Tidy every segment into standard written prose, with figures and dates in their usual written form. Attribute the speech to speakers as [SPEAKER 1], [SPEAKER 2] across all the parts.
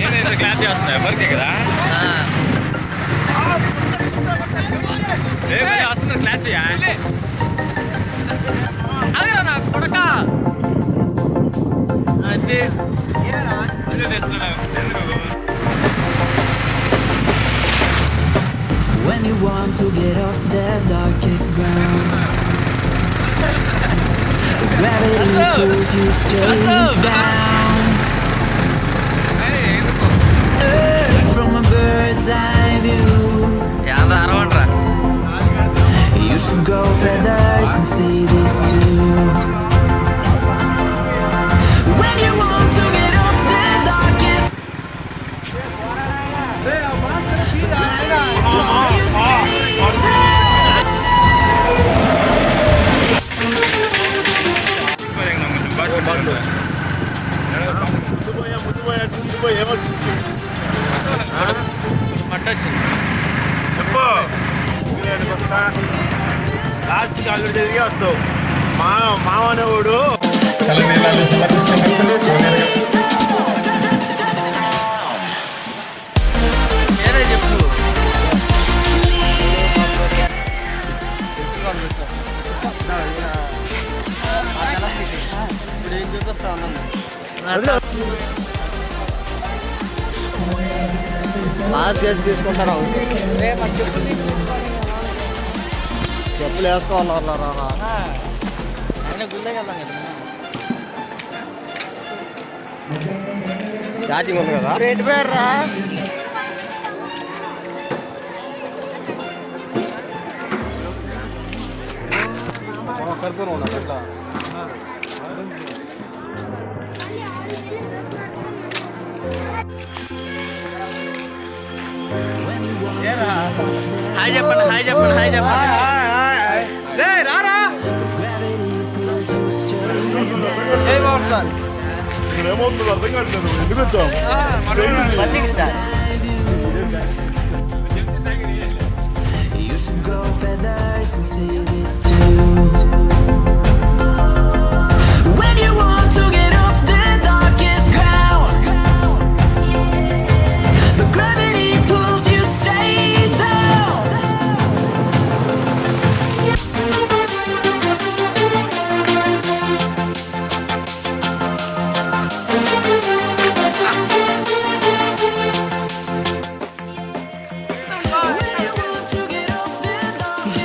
[SPEAKER 1] ఏదైతే క్లాస్ చేస్తున్నాయి ఎవరికి కదా వస్తున్నారు క్లాస్ అదేరా నా కొడక అదే
[SPEAKER 2] When you want to get off the darkest ground, the gravity pulls you straight down. From a bird's eye view, you should grow feathers and see this too. When you want to get off the darkest
[SPEAKER 3] last కాళ్ళు తిరిగి వస్తావు మామనేవాడు
[SPEAKER 4] ఇప్పుడు ఏం చూపిస్తా ఉన్నాను pass చేసి తీసుకుంటారా చెప్పులు వేసుకోవాలన్నారా ఛార్జింగ్ ఉంది కదా రేట్ పేరు రా కర్పూరం అట్లా
[SPEAKER 1] హాయ్ చెప్పండి హాయ్ చెప్పండి హాయ్ చెప్పండి రారా
[SPEAKER 3] ఏమవుతుంది అర్థం కావట్లేదు ఎందుకు వచ్చాము
[SPEAKER 2] you should grow feathers and see this too. When you want to get off the darkest ground, but gravity pulls you straight down.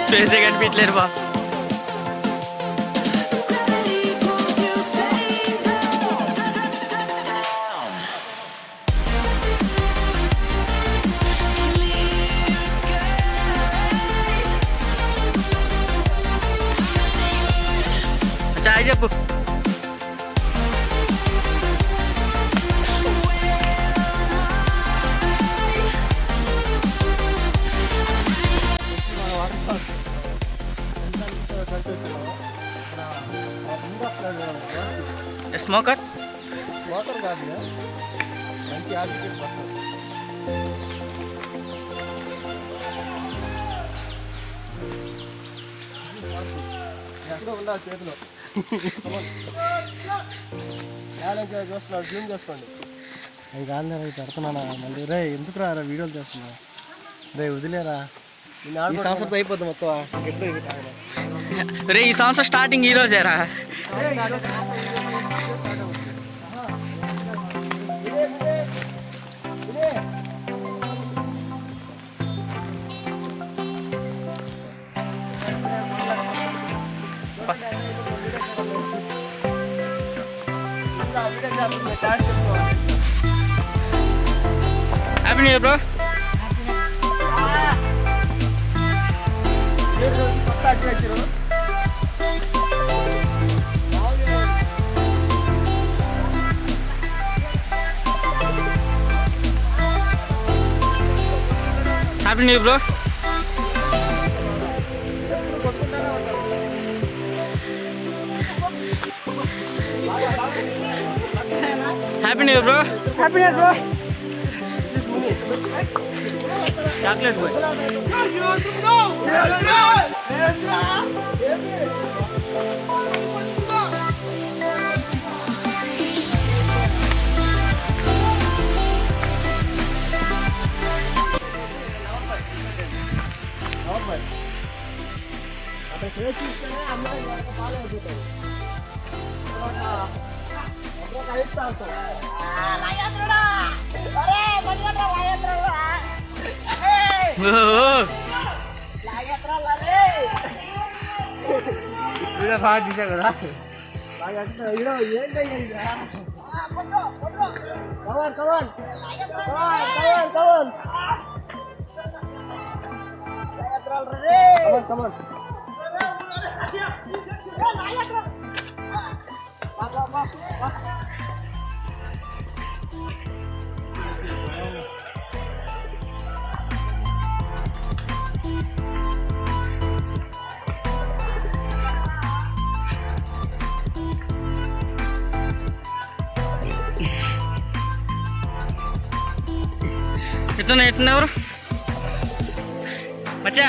[SPEAKER 1] ఫేసే కనిపించలేరు బా చాయ్ చెప్పు స్మోకర్
[SPEAKER 4] మోటార్ కాదు మంచి ఆర్టికల్ బస్సు ఎక్కడో ఉండాలి చేతిలో చూస్తున్నాడు జూమ్ చేసుకోండి అవి కాదు రే పెడుతున్నానా మళ్ళీ రే ఎందుకు రా వీడియోలు చేస్తున్నా రే వదిలేరా ఈ సంవత్సరంతో అయిపోద్ది మొత్తం
[SPEAKER 1] రే ఈ సంవత్సరం స్టార్టింగ్ ఈ రోజేరా happy new year bro happy new year bro happy new year bro happy new year bro chocolate boy video బాగా తీసా కదా. ఎట్లా ఎవరు మచ్చా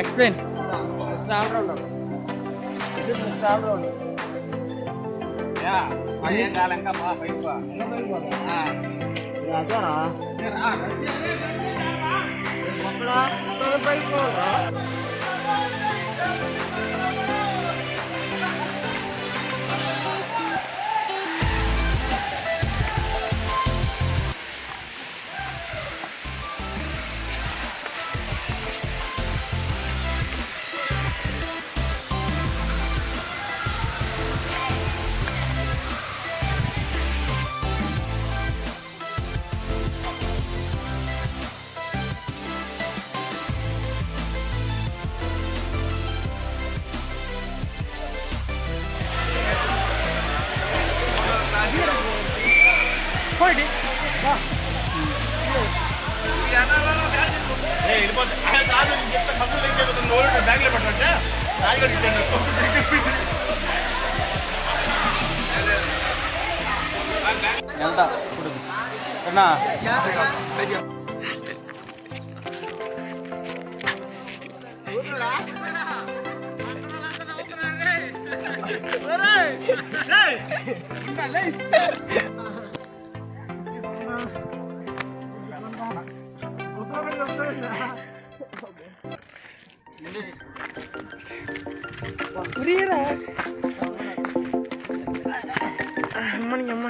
[SPEAKER 1] ఎక్స్ప్లెయిన్.
[SPEAKER 3] బ్యాగ్లో పెట్టంటే
[SPEAKER 1] వెళ్తా ఇప్పుడు అన్నా. అమ్మని అమ్మ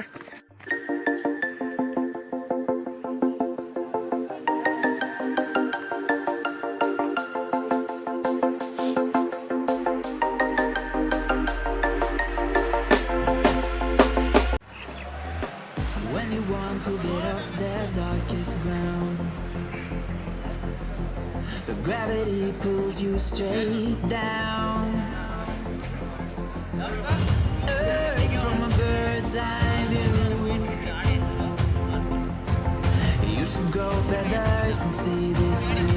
[SPEAKER 2] When you want to get off that darkest ground, but gravity pulls you straight down. Earth from a bird's eye view. You should grow feathers and see this too.